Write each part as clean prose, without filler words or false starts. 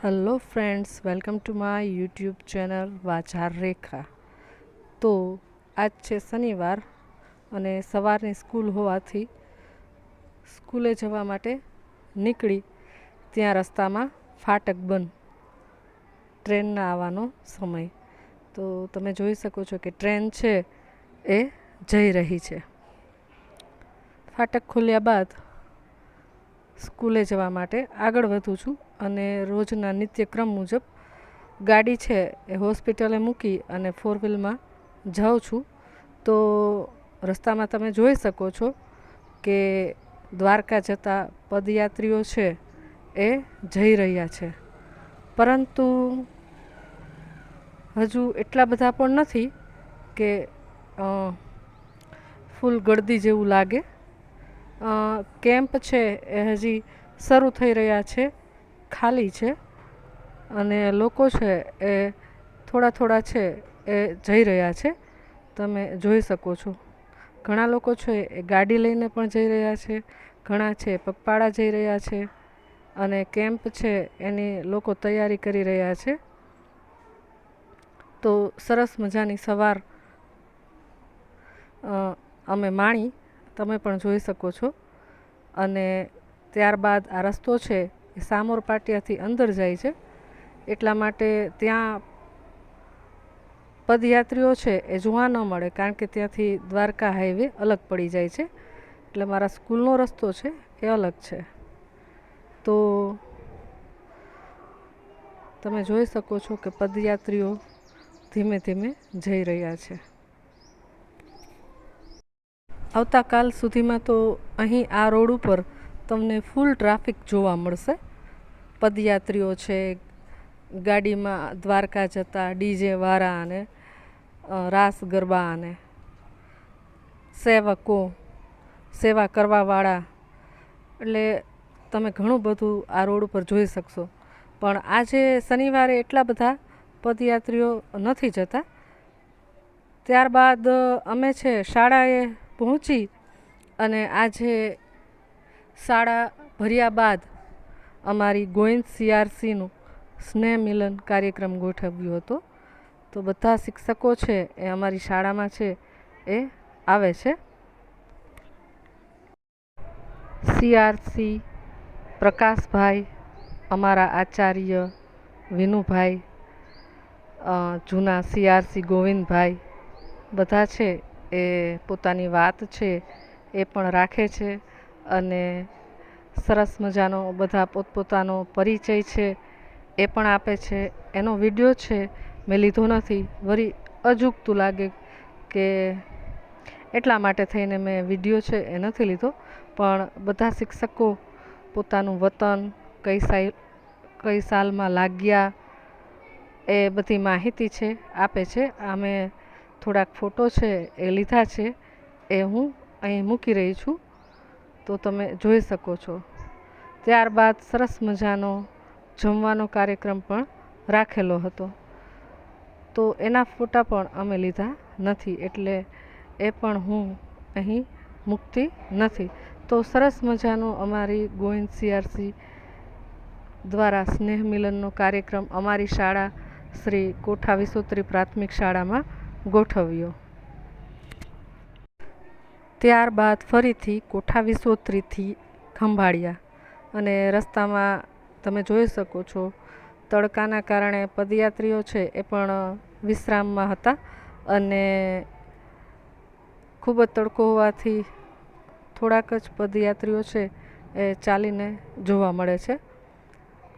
Hello friends, welcome to my YouTube channel वाचार रेखा। तो आज છે શનિવાર અને સવારની સ્કૂલ હોવાથી સ્કૂલે જવા માટે નીકળી ત્યાં રસ્તામાં ફાટક બંધ, ટ્રેનના આવવાનો સમય. તો તમે જોઈ શકો છો કે ટ્રેન છે એ જઈ રહી છે. ફાટક ખોલ્યા બાદ સ્કૂલે જવા માટે આગળ વધું છું અને રોજના નિત્યક્રમ મુજબ ગાડી છે એ હોસ્પિટલે મૂકી અને 4 વ્હીલમાં જાઉં છું. તો રસ્તામાં તમે જોઈ શકો છો કે દ્વારકા જતા પદયાત્રીઓ છે એ જઈ રહ્યા છે, પરંતુ હજુ એટલા બધા પણ નથી કે ફૂલ ગળદી જેવું લાગે. કેમ્પ છે એ હજી શરૂ થઈ રહ્યા છે, ખાલી છે અને લોકો છે એ થોડા થોડા છે એ જઈ રહ્યા છે. તમે જોઈ શકો છો ઘણા લોકો છે એ ગાડી લઈને પણ જઈ રહ્યા છે, ઘણા છે પગપાળા જઈ રહ્યા છે અને કેમ્પ છે એની લોકો તૈયારી કરી રહ્યા છે. તો સરસ મજાની સવાર અમે માણી, તમે પણ જોઈ શકો છો. અને ત્યારબાદ આ રસ્તો છે એ સામોર પાટિયાથી અંદર જાય છે, એટલા માટે ત્યાં પદયાત્રીઓ છે એ જોવા ન મળે, કારણ કે ત્યાંથી દ્વારકા હાઈવે અલગ પડી જાય છે. એટલે મારા સ્કૂલનો રસ્તો છે એ અલગ છે. તો તમે જોઈ શકો છો કે પદયાત્રીઓ ધીમે ધીમે જઈ રહ્યા છે. આવતાકાલ સુધીમાં તો અહીં આ રોડ ઉપર તમને ફૂલ ટ્રાફિક જોવા મળશે. પદયાત્રીઓ છે, ગાડીમાં દ્વારકા જતા ડીજે વાળા અને રાસ ગરબા અને સેવકો, સેવા કરવાવાળા, એટલે તમે ઘણું બધું આ રોડ ઉપર જોઈ શકશો. પણ આજે શનિવારે એટલા બધા પદયાત્રીઓ નથી જતા. ત્યારબાદ અમે છે શાળાએ પહોંચી અને આજે શાળા ભર્યા બાદ અમારી ગોવિંદ CRCનું સ્નેહ મિલન કાર્યક્રમ ગોઠવ્યો હતો. તો બધા શિક્ષકો છે એ અમારી શાળામાં છે એ આવે છે. CRC પ્રકાશભાઈ, અમારા આચાર્ય વિનુભાઈ, જૂના CRC ગોવિંદભાઈ, બધા છે એ પોતાની વાત છે એ પણ રાખે છે અને સરસ મજાનો બધા પોતપોતાનો પરિચય છે એ પણ આપે છે. એનો વિડીયો છે મેં લીધો નથી, વળી અજુગતું લાગે કે એટલા માટે થઈને મેં વિડીયો છે એ નથી લીધો. પણ બધા શિક્ષકો પોતાનું વતન, કઈ સાલમાં લાગ્યા, એ બધી માહિતી છે આપે છે. અમે થોડાક ફોટો છે એ લીધા છે, એ હું અહીં મૂકી રહી છું, તો તમે જોઈ શકો છો. ત્યારબાદ સરસ મજાનો જમવાનો કાર્યક્રમ પણ રાખેલો હતો, તો એના ફોટા પણ અમે લીધા નથી, એટલે એ પણ હું અહીં મૂકતી નથી. તો સરસ મજાનો અમારી ગોવિંદ CRC દ્વારા સ્નેહ મિલનનો કાર્યક્રમ અમારી શાળા શ્રી કોઠા વિસોત્રી પ્રાથમિક શાળામાં ગોઠવ્યો. ત્યારબાદ ફરીથી કોઠા વિસોત્રીથી ખંભાળિયા અને રસ્તામાં તમે જોઈ શકો છો તડકાના કારણે પદયાત્રીઓ છે એ પણ વિશ્રામમાં હતા અને ખૂબ જ તડકો હોવાથી થોડાક જ પદયાત્રીઓ છે એ ચાલીને જોવા મળે છે.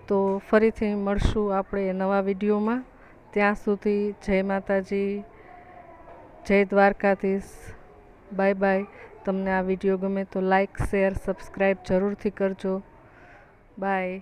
તો ફરીથી મળશું આપણે નવા વિડીયોમાં. ત્યાં સુધી જય માતાજી, જય દ્વારકાધીશ, બાય બાય. તમને આ વિડીયો ગમે તો લાઈક, શેર, સબસ્ક્રાઈબ જરૂરથી કરજો. બાય.